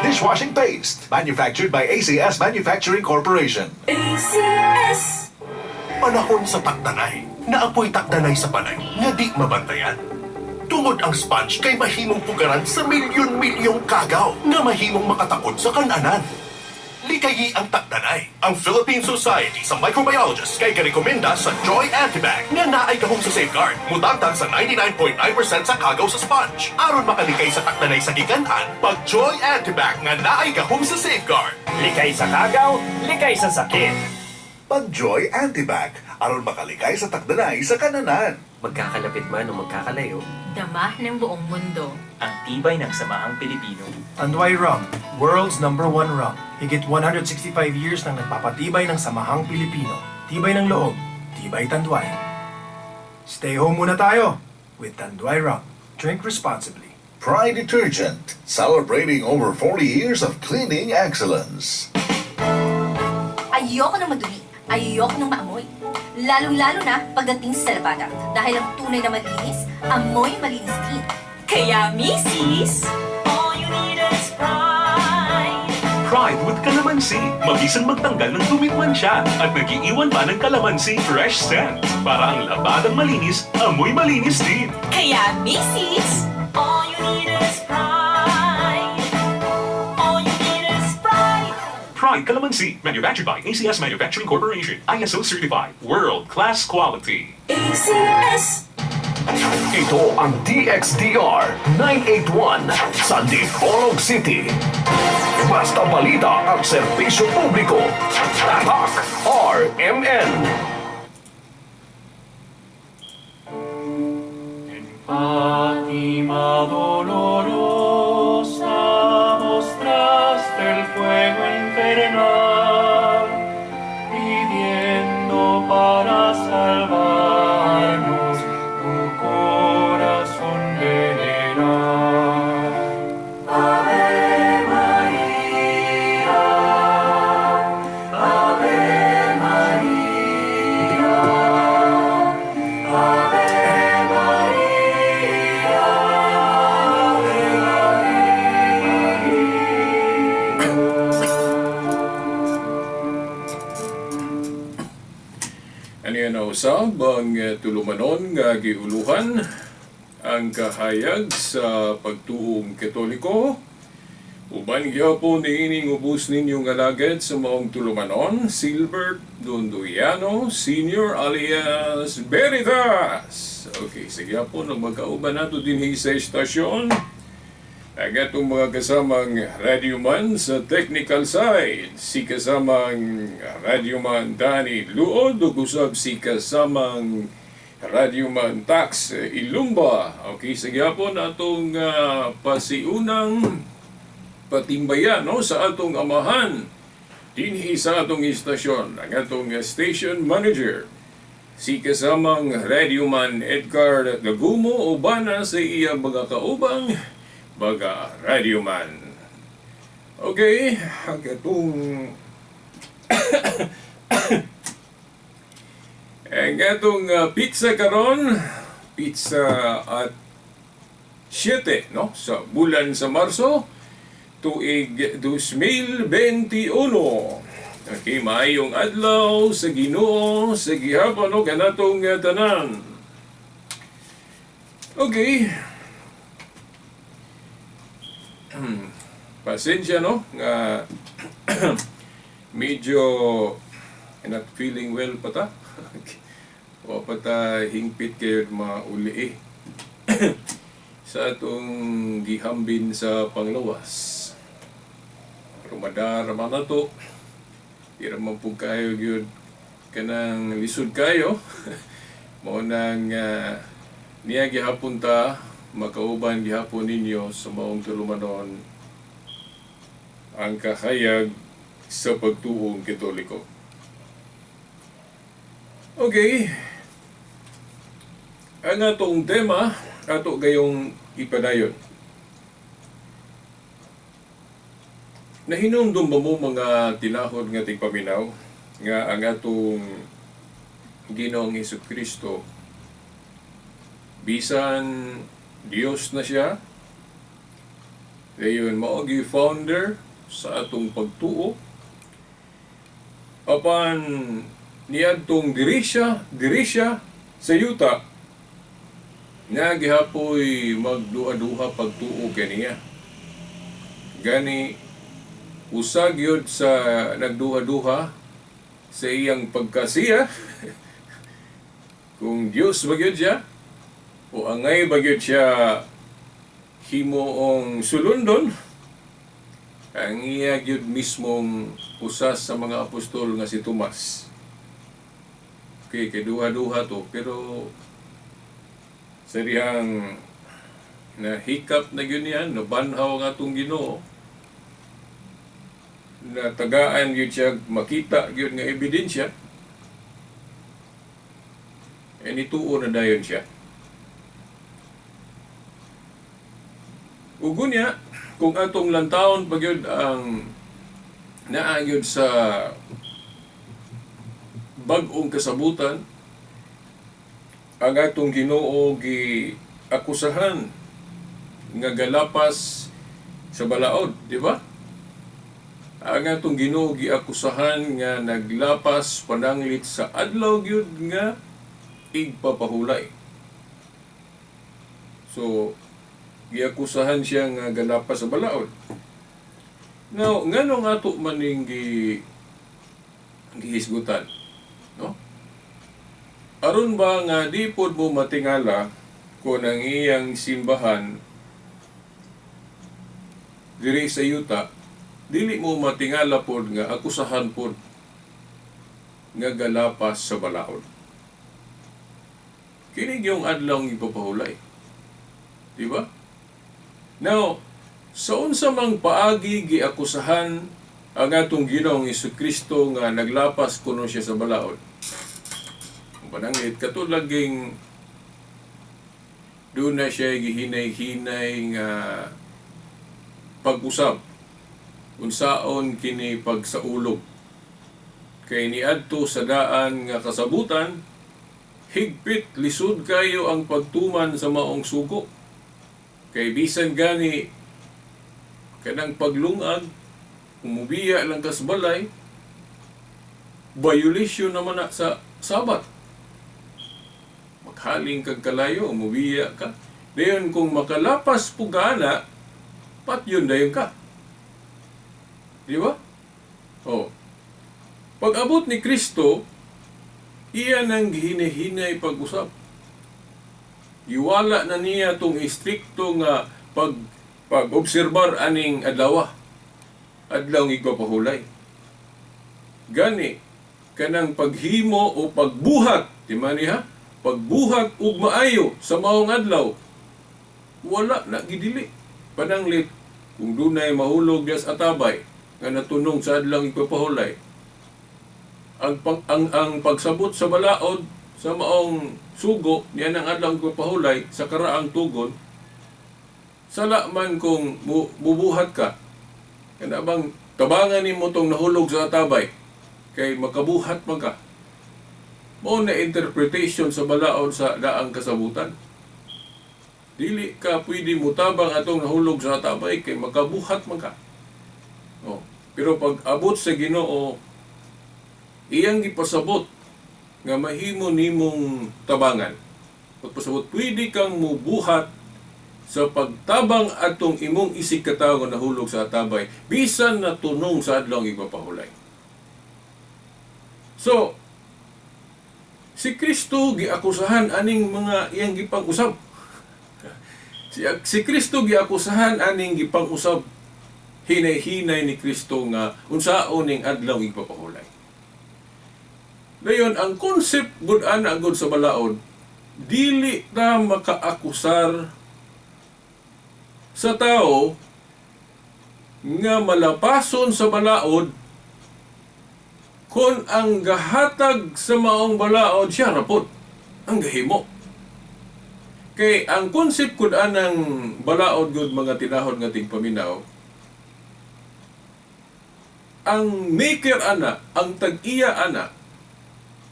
dishwashing paste. Manufactured by ACS Manufacturing Corporation. ACS. Panahon sa takdanay. Naapoy takdanay sa balay nga di mabantayan. Tungod ang sponge kay mahimong pugaran sa milyon-milyong kagaw nga mahimong makatakod sa kananan. Likayi ang takdanay. Ang Philippine Society sa Microbiologists kay karekomenda sa Joy Antibac nga naay gahom sa safeguard. Mutangtang sa 99.9% sa kagaw sa sponge. Aron makalikay sa takdanay sa giganhan, pag Joy Antibac nga naay gahom sa safeguard. Likay sa kagaw, likay sa sakit. Pag-Joy Antibac, aron makalikay sa takdanay sa kananan. Magkakalapit man o magkakalayo, Dama ng buong mundo. Ang tibay ng samahang Pilipino. Tanduay Rum, world's #1 rum. Higit 165 years nang nagpapatibay ng samahang Pilipino. Tibay ng loob, tibay Tanduay. Stay home muna tayo with Tanduay Rum. Drink responsibly. Pride Detergent, celebrating over 40 years of cleaning excellence. Ayoko ng madumi. Ayoko ng maamoy. Lalong-lalo na pagdating sa labada. Dahil ang tunay na malinis, amoy malinis din. Kaya, Mrs. All you need is pride. Pride with Calamansi. Mabisang magtanggal ng tumitwan siya at nag-iiwan pa ng Calamansi fresh scent. Para ang labadang malinis, amoy malinis din. Kaya, Mrs. All you need is pride. All you need is pride. Pride Calamansi. Manufactured by ACS Manufacturing Corporation. ISO certified. World-class quality. ACS. Ito ang DXDR 981 sa Dipolog City. Basta balita at serbisyo publiko. Tatak RMN. Fátima dolorosa, mostraste el fuego infernal, pidiendo para salvarnos tu corazón veneral. Ave María, Ave María, Ave Aniya na usab ang tulumanon nga giuluhan ang kahayag sa pagtuong Katoliko. Uban gyapon niining ubos ninyong alagad sa maong tulumanon, Silbert Dondoyano Senior alias Veritas. Okay, sige po, magkauban nato din sa estasyon. Ang atong mga kasamang radyoman sa technical side, si kasamang radyoman Danny Luod, ug usab si kasamang radyoman Tax Ilumba. Okay, sige po natong pasiunang patimbayan no, sa atong amahan dinhi sa atong istasyon. Ang atong station manager, si kasamang radyoman Edgar Lagumo, ubana sa iya mga kaubang baga radyoman. Okay, ang itong ang itong pizza karon, pizza at 7 no sa bulan sa Marso tuig 2021. Okay, maayong adlaw sa Ginoo sa gihapon no kanatong tanan. Okay. Pasensya no nga medyo not feeling well pa ta. O pa ta hingpit kayo mauli sa atong gihambin sa panglawas. Rumadara man na to. Di raman po kayo yun kanang lisod kayo. Mao nang niya gihapon ta makauban gihapon ninyo sa maong tulumanon ang kahayag sa pagtuong Katoliko. Okay. Ang atong tema ato gayong ipadayon. Nahinumdum ba mo mga tinahod nga tigpaminaw nga ang atong Ginoong Hesukristo bisan Diyos na siya, Dayon mao gi founder sa atong pagtuo. Apan niadtong diri siya sa yuta nga gihapoy magduha-duha pagtuo kaniya. Gani usa gyud sa nagduha-duha sa iyang pagkasiya kung Dios ba gyud siya o angay ba gyud siya himuong sulundon. Ang iya gyud mismong usa sa mga apostol nga si Tomas. Okay, kay duha-duha to, pero sa dihang nahikap na gyud niya, nabanhaw nga itong Ginoo, na tagaan gyud siya makita gyud nga ebidensya, nituo na dayon siya. Ugo niya, kung atong lantawon pa gyud ang naagyod sa bag-ong kasabutan, ang atong Ginoo gi akusahan nga galapas sa balaod, di ba? Ang atong Ginoo gi akusahan nga naglapas pananglit sa adlaw gyud nga igpapahulay. So giakusahan siya nga galapas sa balaod. Now, nganong ato maning gihisgutan, no? Aron ba nga di pod mo matingala kung ang iyang simbahan diri sa yuta, dili mo matingala pod nga akusahan pod nga galapas sa balaod. Kini yung adlaw ng ipapahulay. Di ba? Now, sa unsa mang paagi giakusahan ang atong Ginoong Jesucristo nga naglapas kuno siya sa balaod. Pananglit katulaging doon na siya gihinay-hinay nga pag-usab unsaon kini pagsaulog. Kay niadto sa daan nga kasabutan, higpit lisod kayo ang pagtuman sa maong sugo. Kay bisan gani kanang paglungag, umubiya lang kas balay, violation naman na sa Sabat. Maghaling kag kalayo, umubiya ka. Dayon kung makalapas pugana, pat yun dayon ka. Di ba? Oh. Pag-abot ni Kristo, iyan ang hinahinay pag-usap. Iwala na niya tong istrikto nga pag-obserbar aning adlaw ng igpapahulay. Gani, kanang paghimo o pagbuhat, di man niya, pagbuhat ug maayo sa maong adlaw, wala na gidili. Pananglit, kung dunay mahulog dias atabay, nga natunong sa adlaw ng igpapahulay, ang pagsabot sa balaod, sa maong sugo, niyan ang adlaw ng igpapahulay, sa karaang tugon, sala man kung bubuhat ka, kana bang tabangan nimo tong nahulog sa atabay, kay makabuhat man ka. Mao na interpretation sa balaod sa daang kasabutan. Dili ka pwede mutabang atong nahulog sa atabay, kay makabuhat man ka. Oh. Pero pag abot sa Ginoo, iyang gipasabot nga mahimo nimong tabangan. Pagpasabot, pwede kang mubuhat sa pagtabang atong imong isig katawo nga nahulog sa atabay, bisan na tunong sa adlaw ng igpapahulay. So, si Kristo giakusahan aning mga iyang gipang-usab. Si Kristo giakusahan aning gipang-usab. Hinay-hinay ni Kristo nga unsaon ning adlaw ng igpapahulay. Dayon, ang concept gud ana gud sa balaod, dili ta makaakusar sa tao nga malapason sa balaod kung ang gahatag sa maong balaod siya rapod ang gahimo. Kay ang concept kud anang balaod gud mga tinahod nga tigpaminaw, ang maker ana, ang tag-iya ana,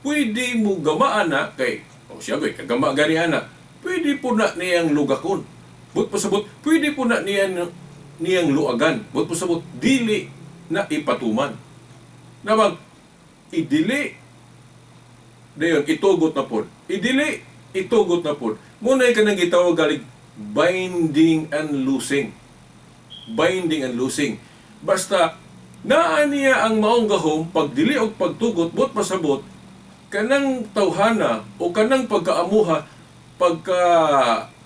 pwede mo gama ana kay siya goy kagama gani ana, pwede po na niyang lugakon. But pasabot, pwede po na niya niyang luagan. But pasabot, dili na ipatuman. Namang, idili, dayon, itugot na pod. Idili, itugot na pod. Muna ka nang gitawag galing binding and loosing. Binding and loosing. Basta, naa niya ang maong gahom, pagdili o pagtugot, but pasabot, kanang tawhana o kanang pagkaamuha, pagka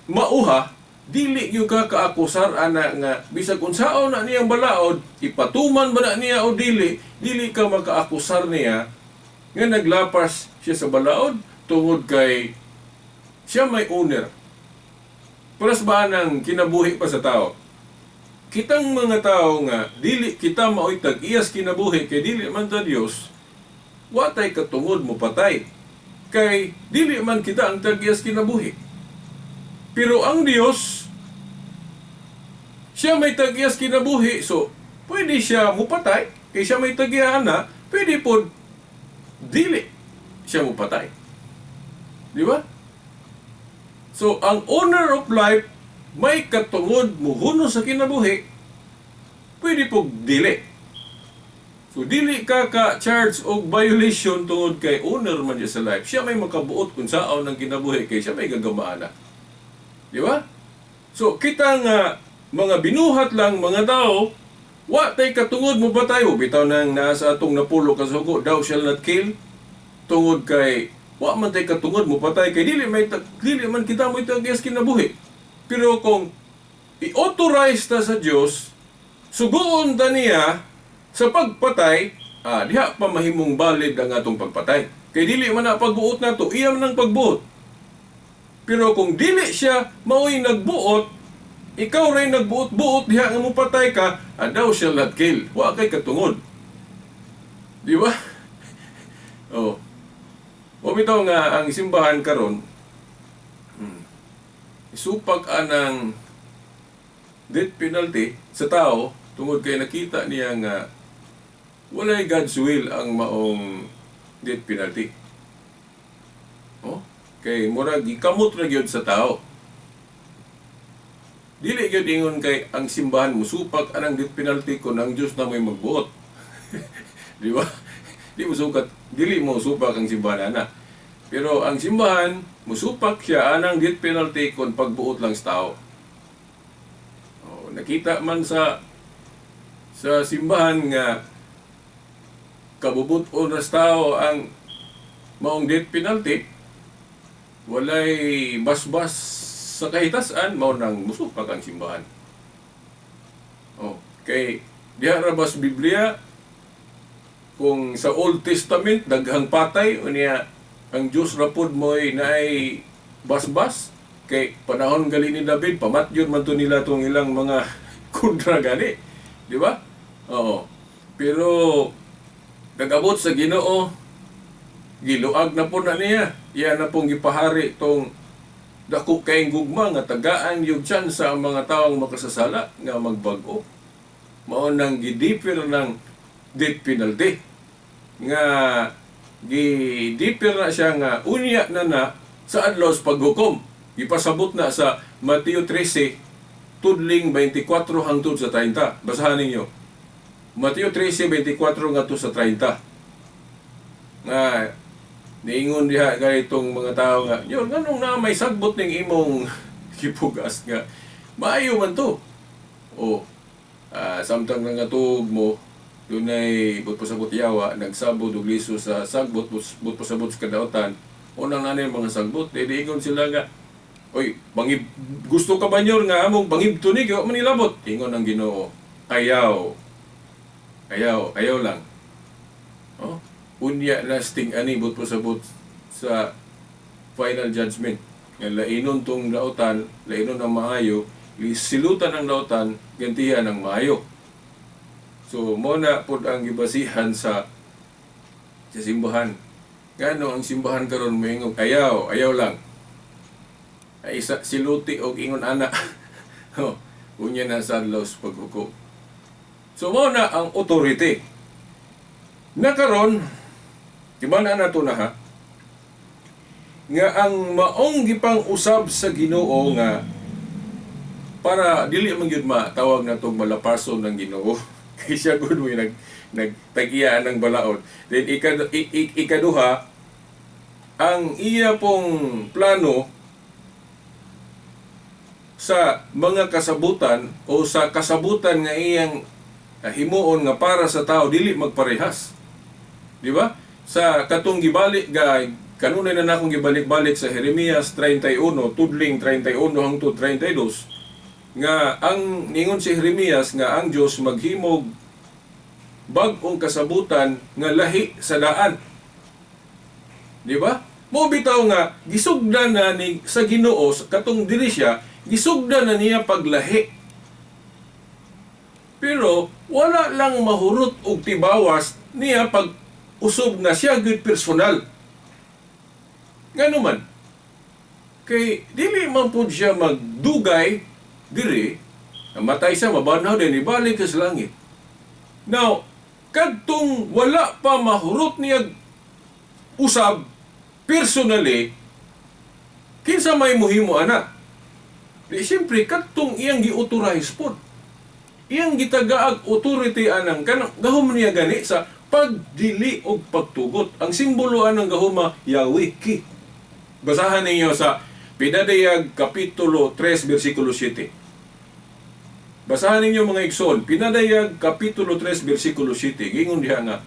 mauha, dili yung kaakusar ana nga bisag unsaon na niyang balaod, ipatuman ba na niya o dili ka makaakusar niya nga naglapas siya sa balaod tungod kay siya may owner. Plus ba nang kinabuhi pa sa tao? Kitang mga tao nga dili kita maoy tag-iyas kinabuhi kay dili man ta Dios, watay katungod mo patay. Kay dili man kita ang tag-iyas kinabuhi. Pero ang Dios, siya may tag-iyas kinabuhi, so pwede siya mupatay. Kay siya may tag-iyas na, pwede po dili siya mupatay. Di ba? So, ang owner of life, may katungod muhuno sa kinabuhi, pwede po dili. So, dili ka ka-charge o violation tungod kay owner man siya sa life. Siya may makabuot kung saan ng kinabuhi kay siya may gagamaana. Di ba? So, kita nga mga binuhat lang mga tao, wa tay katungod mo ba tayo? Bitaw nang nasa atong napulo kasugo, thou shall not kill. Tungod kay, wa man tay katungod mo patay kay dili man kita mo itagyas kinabuhi. Pero kung i-authorize ta sa Dios, sugoon ta niya sa pagpatay, diha pa mahimong valid ang atong pagpatay. Kay dili man na pagbuot nato, iya man ang pagbuot. Pero kung dili siya mao'y nagbuot, ikaw rin nagbuot-buot, diha nga mo patay ka, thou shall not kill. Wa kay katungod. Di ba? Oh. O bitaw nga ang simbahan karon, isupak anang death penalty sa tao tungod kay nakita niya nga walay God's will ang maong death penalty. Oh? Kay murag gikamot ra gyud sa tao. Dili gyud ingon kay ang simbahan musupak anang death penalty kun ang Dios na may magbuot. Di ba? Dili mo supak ang simbahan ana. Pero ang simbahan musupak siya anang death penalty kun pagbuot lang sa tao. Oh, nakita man sa simbahan nga kabubot-on ra sa tao ang maong death penalty, walay basbas sa kahitasan, mao nang musupak ang simbahan. Oh, kay diha ra bas Biblia kung sa Old Testament daghang patay unya ang Dios ra pud moy naay basbas kay panahon gali ni David pamatyon man to nila tong ilang mga kontra gani, di ba? Oo. Pero nagabot sa Ginoo, giluag na po na niya. Iyan na pong gipahari tong dako kayong gugma nga tagaan yung tsansa ang mga taong makasasala nga magbag-o. Mao nang gidipir ng death penalty. Nga gidipir na siya nga unya na sa adlaw sa paghukom. Ipasabot na sa Mateo 13, tudling 24 hangtod sa 30. Basahan ninyo. Mateo 13, 24 nga to sa 30. Nga, niingon diha ganitong mga tao nga, yun, ganong na may sagbot ng imong kipugas nga, maayo man to. O, samtang nangatug mo, dunay butpasabot yawa, nagsabot og liso sa sagbot, butpasabot sa kadautan, unang nanay mga sagbot, diingon sila nga, oy, gusto ka ba nyor nga among bangib tunig, o manilabot? Ingon ang Ginoo, ayaw lang. Oh, unya lasting ani butpasabot sa final judgment. Nga lainon tong dautan, lainon ang maayo, silutan ang dautan, gantihan ang maayo. So, muna po ang gibasihan sa simbahan. Ngano ang simbahan karon moingog ayaw lang. Ay isa siluti og ingon ana. Oh, unya na sa laws paghukom. So, muna ang authority. Na karon, kibana na to na ha, nga ang maong gipang usab sa Ginoo nga para dili man gyud matawag na itong malapason ng Ginoo. Kay siya gud mo nagtagiyaan ng balaod. Then ikaduha, ang iya pong plano sa mga kasabutan o sa kasabutan nga iyang himuon nga para sa tao dili magparehas. Di ba? Sa katong gibalik kanunay na nakong gibalik-balik sa Jeremias 31 tudling 31 hangtod 32 nga ang ningon si Jeremias nga ang Dios maghimog bag-ong kasabutan nga lahi sa daan. Di ba? Mo bitaw nga gisugdan na ni sa Ginoo katong dili siya gisugdan na niya paglahi. Pero wala lang mahurot og tibawas niya pag usob na siya gud personal. Ngano man? Kay dili man pud siya magdugay diri, namatay siya mabanaw din ibalik sa langit. Now, kadtong wala pa mahurot niya usab personally, kinsa may muhimo ana? Di siyempre, katong iyang gi-authorize po. Iyang gitagaag authority anang kanang gahom niya gani sa pagdili o pagtugot. Ang simbolo anang gahuma, Yahweh ki. Basahan ninyo sa Pinadayag Kapitulo 3, versikulo 7. Basahan ninyo mga igsoon, Pinadayag Kapitulo 3, versikulo 7. Gingon diha nga,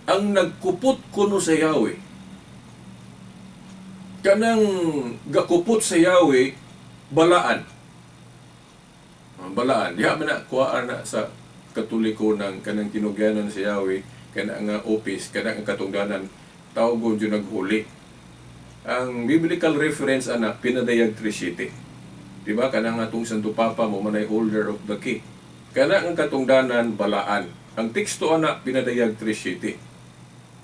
ang nagkupot kuno sa Yahweh, kanang gakupot sa Yahweh, balaan. Balaan. Diha man na kuhaan na sa Katoliko ng kanang kinugyanan sa Yahweh, kanang nga office, kanang katungdanan, tawgon yun naghuli. Ang biblical reference ana Pinadayag 3:7. Diba? Kanang atong Santo Papa mo manay holder of the key. Kanang ang katungdanan, balaan. Ang teksto ana Pinadayag 3:7.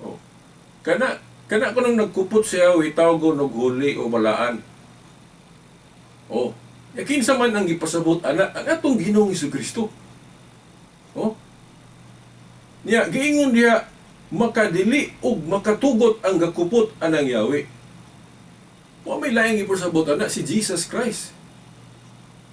Oh. Kana ko nang nagkupot sa Yahweh, tawgon og huli o balaan. Oh, kinsa man ang gipasabot ana ang atong Ginoong Hesukristo. Oh. Niya giingon diha makadili ug makatugot ang gakupot anang Yahweh. Wa may laing gipasabot ana si Jesus Christ.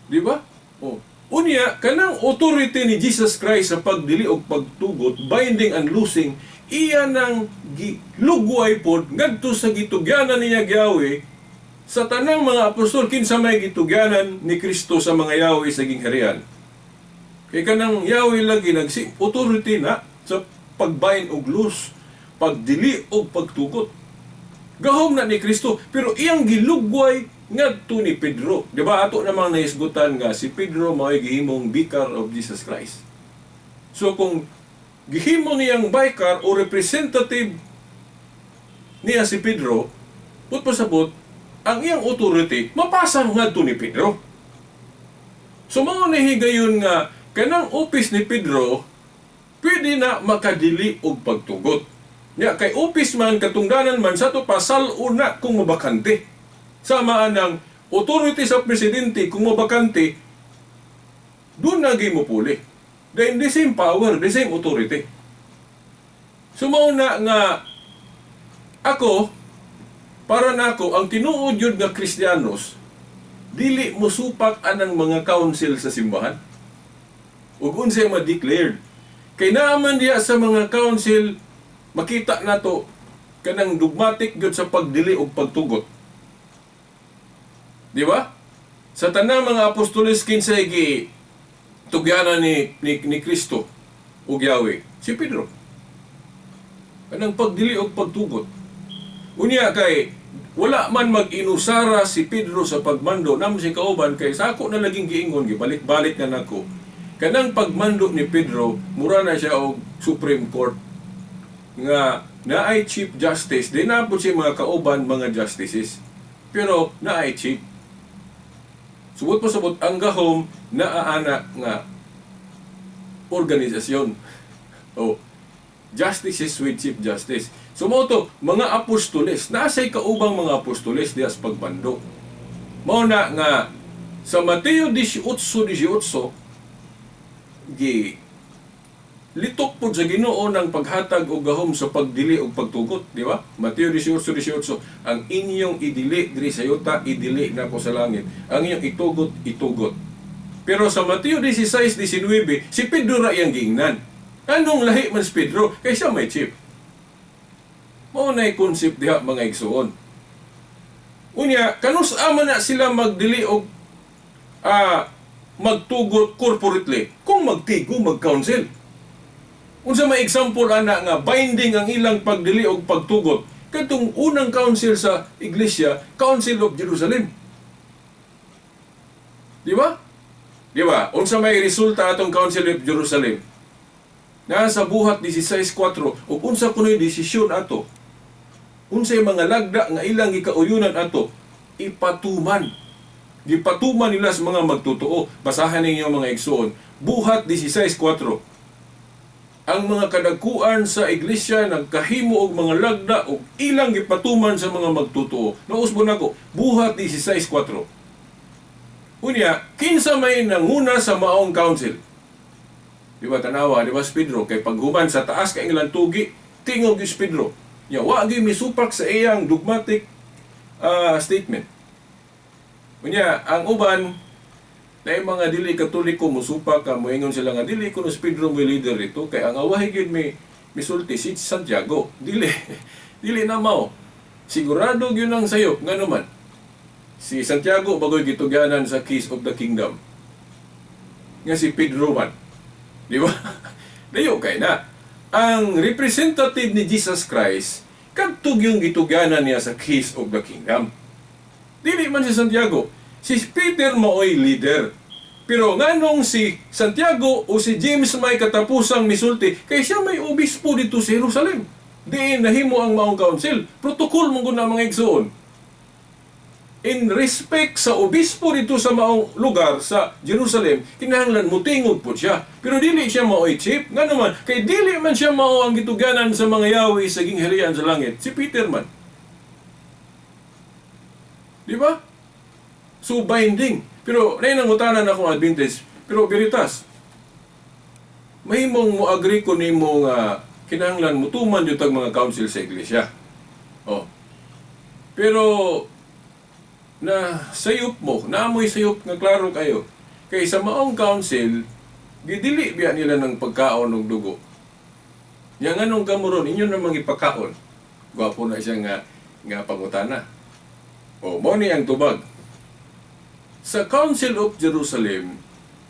Di ba? Oh. Unya kanang authority ni Jesus Christ sa pagdili ug pagtugot, binding and loosing, iya nang gilugway pod ngadto sa gitugyanan niya Yahweh. Sa tanang mga apostol, kinsa may gitugyanan ni Kristo sa mga Yahweh sa gingharian. Kay kanang Yahweh lagi authority na sa pagbayin og loose, pagdili og pagtugot. Gahom na ni Kristo, pero iyang gilugway ngadto ni Pedro. Di ba ato namang nahisgutan nga si Pedro mao'y gihimong vicar of Jesus Christ. So kung gihimo niyang vicar o representative niya si Pedro, pasabot ang iyang authority, mapasa ngadto ni Pedro. So, mga nahigayon nga, kanang office ni Pedro, pwede na makadili og pagtugot. Nya, kay office man, katungdanan man, sa to pasal una kung mabakante. Samaan ng authority sa presidente, kung mabakante, doon naging mo puli. Then, the same power, the same authority. So, mauna nga, ako, para nako ang tinuod yun nga Kristiyanos, dili mo supak anang mga council sa simbahan. Ug unsay ma-declared. Kay naaman diya sa mga council, makita nato kanang dogmatic gyud sa pagdili og pagtugot. Di ba? Sa tanang mga apostoles kinsay gi tugyanan ni Kristo ug Yahweh, si Pedro. Kanang pagdili og pagtugot. Unya kay wala man mag-inusara si Pedro sa pagmando nam si kauban kay sako na laging giingon gibalik-balik na nako. Kanang pagmando ni Pedro mura na siya og Supreme Court nga naay Chief Justice, di na po siya mga kauban mga justices. Pero naay Chief. Subot po sabot ang gahom naaana nga organisasyon. Oh, Justices with Chief Justice. Sumoto, mga apostoles, nasa'y kaubang mga apostoles diya sa pagbando. Mao na nga, sa Mateo 18:18, litok po sa Ginoo ng paghatag o gahom sa pagdili o pagtugot, di ba? Mateo 18:18, ang inyong idili diri sa yuta, idili na ko sa langit. Ang inyong itugot, itugot. Pero sa Mateo 16:19, si Pedro ra iyang giingnan. Anong lahi man si Pedro? Kaya siya may chip. Mao na'y concept diha mga igsuon. Unya, kanus ama na sila magdili og magtugot corporately kung magtigo mag-council. Unsa may example ana nga binding ang ilang pagdili og pagtugot kadtong unang council sa iglesia, Council of Jerusalem. Di ba? Di ba? Unsa may resulta atong Council of Jerusalem? Nasa buhat 16:4 ug unsa kunoy desisyon ato? Unsay mga lagda nga ilang gikauyunan ato ipatuman. Gipatuman nila sa mga magtotoo. Basahan ninyo mga igsoon. Buhat 16:4. Ang mga kadagkuan sa iglesia nagkahimo og mga lagda og ilang gipatuman sa mga magtotoo. Nausbon ako. Buhat 16:4. Unya, kinsa may nanguna sa maong council? Di ba tanawa, di ba si Pedro? Kay paghuman sa taas kay ilang tugi, tingog si Pedro. Ya, wagi misupak sa iyang dogmatic statement. Unya, ang uban na mga dili katoliko musupak ka moingon sila nga dili kuno si Pedro mo leader ito kay ang awahi gyud may misulti si Santiago. Dili na mao. Sigurado gyud ang sayop ngano man. Si Santiago bagoy gituganan sa Keys of the Kingdom. Nga si Pedro man. Di ba? Dayo kay na. Ang representative ni Jesus Christ, kadtog yung gituganan niya sa Keys of the Kingdom. Dili man si Santiago. Si Peter maoy leader. Pero nganong si Santiago o si James may katapusang misulti, kay siya may obispo dito sa Jerusalem. Diin nahimo ang maong council. Protocol mong na mga igsoon. In respect sa obispo dito sa maong lugar sa Jerusalem, kinahanglan mutingog po siya. Pero dili siya mao'y chief. Nga naman, kay dili man siya mao ang gituganan sa mga yawi sa gingharian sa langit. Si Peter man. Di ba? So binding. Pero nainangutanan akong Adventist. Pero veritas, mahimong mo agree ko ni mo nga kinahanglan mutuman yung tag mga council sa iglesia. Oh. Pero na sayop mo, naamoy sayop nga klaro kayo. Kay sa maong council, gidili biya nila ng pagkaon ng dugo. Yang anong gamuron, inyo namang ipakaon. Gwapo na siya nga pangutana. O, mo ni ang tubag. Sa Council of Jerusalem,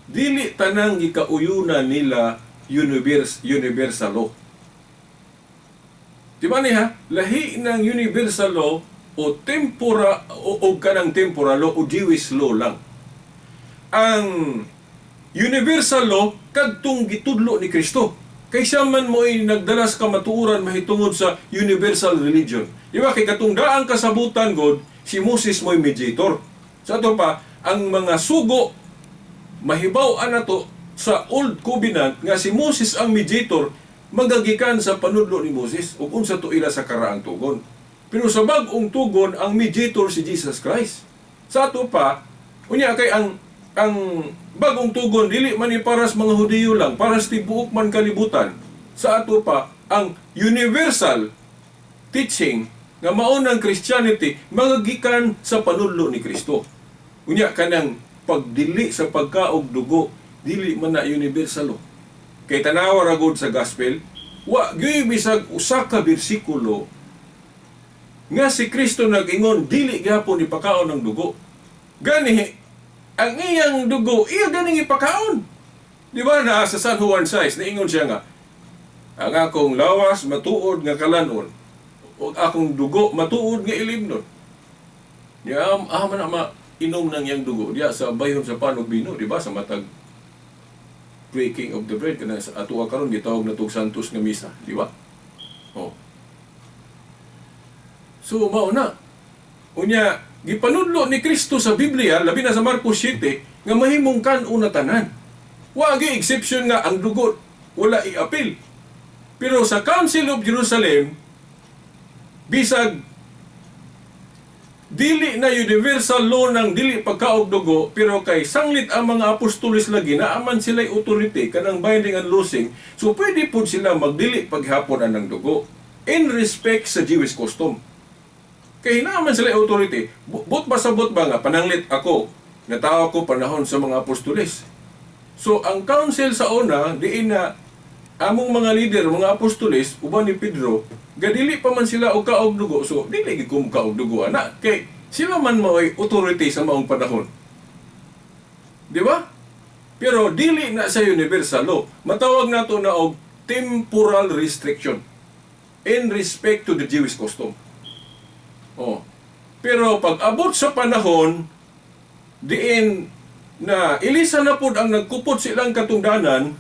dili tanang gikauyunan nila universal law. Diba niya? Lahi ng universal law o kanang temporal law o Jewish law lang. Ang universal law kadtong gitudlo ni Kristo. Kaysa man mo'y nagdalas ka matuuran mahitungod sa universal religion. Di ba? Kay katong daang kasabutan God, si Moses mo'y mediator. Sa ito pa, ang mga sugo mahibaw-an nato sa Old Covenant nga si Moses ang mediator magagikan sa panudlo ni Moses ug unsa to ila sa karaang tugon. Pero sa bag-ong tugon, ang mediator si Jesus Christ. Sa ato pa, unya kay ang bagong tugon, dili man ni paras mga Hudiyo lang, paras tibuok man kalibutan. Sa ato pa, ang universal teaching nga maunang Christianity, magagikan sa panudlo ni Kristo. Unya kanang pagdili sa pagkaog dugo, dili man na universal. Kay tanawa ragod sa gospel, wa gyud bisag usa ka bersikulo nga si Kristo nag-ingon, dili gyapon ipakaon ng dugo. Gani, ang iyang dugo, iya ganing ipakaon. Di ba na sa San Juan 6, naingon siya nga, ang akong lawas matuod nga kalanon, o akong dugo matuod nga ilimnon. Diya, man na inom ng iyang dugo, diya sa bayon sa panog bino, di ba, sa matag breaking of the bread, kana sa atua karon gitawag na tog Santos nga misa, di ba? Oh. So, mao na. Unya, gipanudlo ni Kristo sa Biblia, labi na sa Marcos 7, nga mahimong kan-una tanan. Wagi exception nga ang dugo, wala i-apil. Pero sa Council of Jerusalem, bisag dili na universal law ng dili pagkaog dugo, pero kay sanglit ang mga apostolis lagi, naaman sila'y authority, kanang binding and loosing, so pwede po sila magdili paghapon ng dugo in respect sa Jewish custom. Kaya naman sila authority, but ba nga, pananglit ako, Natawag ko panahon sa mga apostoles. So, ang council sa una, diin na among mga leader, mga apostoles, uban ni Pedro, gadili pa man sila o kaog dugo. So, dili ko kaog dugo, anak. Kay sila man mao'y authority sa maong panahon. Di ba? Pero dili na sa universal law. Matawag na ito na og temporal restriction in respect to the Jewish custom. Oh. Pero pag abot sa panahon, diin na ilisa na pod ang nagkupot silang katungdanan,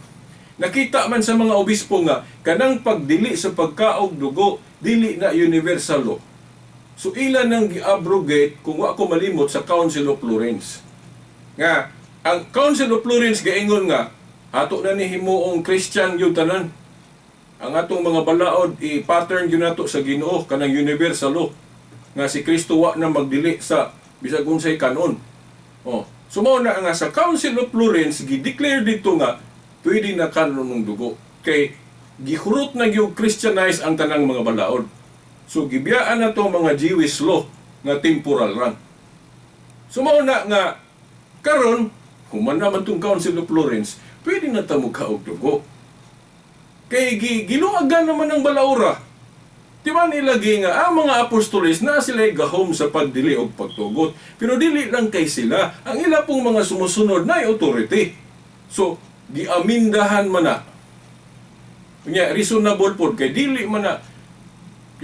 nakita man sa mga obispo nga, kanang pagdili sa pagkaog dugo, dili na universal law. So ilan nang gi-abrogate kung wa ko malimot sa Council of Florence. Nga, ang Council of Florence gaingon nga, ato na ni himuong Christian yun tanan. Ang atong mga balaod, i-pattern yun nato sa Ginoo, kanang universal law. Nga si Kristo wa na magdili sa bisag unsay kanon. Oh, sumaw na nga sa Council of Florence gi-declare dito nga pwede na kanon ng dugo. Kay gihurot na gi-Christianize ang tanang mga balaod. So gibiyaan na to mga Jewish law nga temporal run. Sumaw na nga karon human naman tong Council of Florence, pwede na ta mo kaog dugo. Kay giluagan naman ng balaura. Di ba nilagi nga, ang mga apostoles na sila'y gahom sa pagdili o pagtugot. Pero dili lang kay sila. Ang ila pong mga sumusunod na authority. So, giamindahan man na. Kanya, reasonable po. Kay dili man na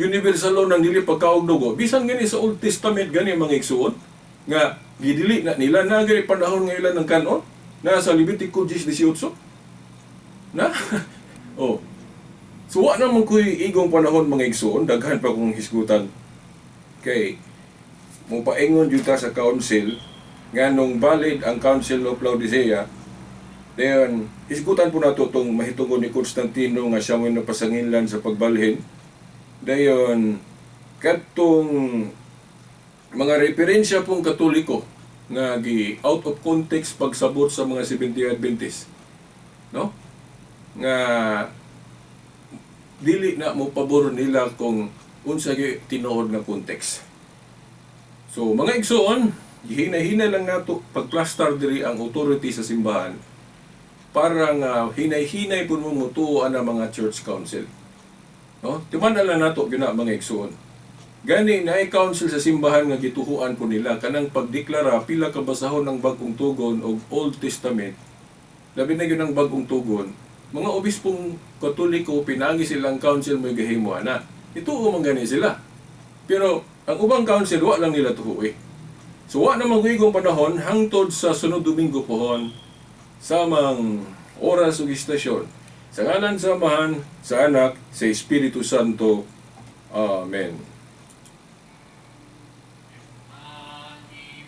universal law ng dili pagkaog dugo. Bisan gani sa Old Testament gani mga igsuon. Nga, gidili na nila na gani panahon nga ilan ng kanon. Na sa Levitico 18. Na? Oh. So, wa naman ko'y igong panahon mga igsoon, daghan pa kong hisgutan. Kay, mo paingon dito sa council, nga nung valid ang Council of Laodicea, dayon, hisgutan po nato itong mahitugon ni Constantino nga siya mo napasanginlan sa pagbalhin. Dayon, katong mga referensya pong katoliko nga out of context pagsabot sa mga Seventh-day Adventist. No? Nga dili na mo pabor nila kung unsa gyud tinuod nga context. So mga igsoon, hinay-hinay lang nato pagplastar diri ang authority sa simbahan para nga hinay-hinay pud mo mutuoan ang mga church council. No? Timan lang nato gyud na mga igsoon. Gani na council sa simbahan nga gituhuan po nila kanang pagdeklara pila ka basahon ng bagong tugon og Old Testament. Labi na gyud ang bagong tugon. Mga obispong Katoliko, pinagi silang council mo gahimo na. Ituo man gani sila. Pero ang ubang council, wa lang nila tuhoy. So wa na magigong panahon hangtod sa sunod Domingo pohon samang oras ug istasyon. Sa ngalan sa Amahan, sa Anak, sa Espiritu Santo. Amen.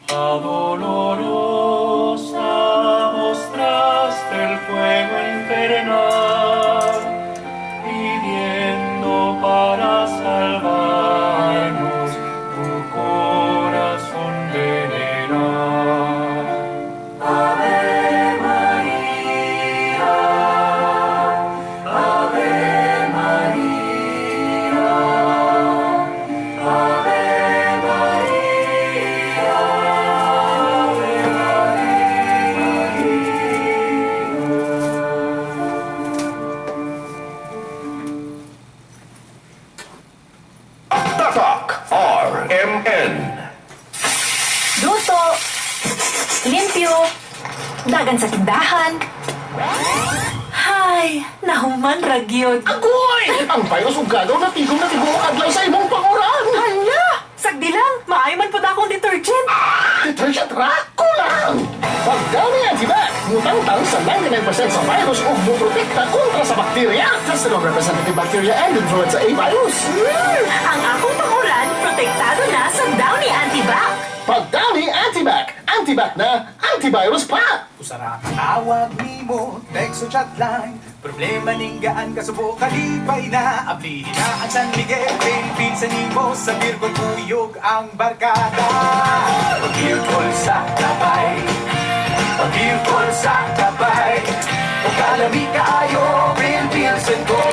Dolorosa mostraste el fuego infernal, pidiendo para salvarnos tu corazón veneral. Ave María, Ave María, Ave RMN. Luto, limpyo, dagan sa tindahan. Hay, nahuman ragyod. Agoy! Ang payos ug gagaw na tigong na tigong adlaw sa imong panguran. Hala, sagdi lang, maayman po na akong detergent. Detergent ra? Kulang! Pagdami ang sibak, mutang-tang sa 99% sa virus o muprotekta kontra sa bakterya. Just the representative bacteria and influenza A virus. Ang akong panguran, protektado na sa Downy Antibac. Pagdami antibac. Antibac na, antivirus pa. Usara tawag nimo, text o chat line. Problema ninggaan kasubo kalipay na. Ablihin na ang San Miguel, Philippines sa nimo. Sa Virgo tuyog ang barkada. Pag-virtual sa tabay, pag-virtual sa tabay. O kalami kaayo, Philippines ko.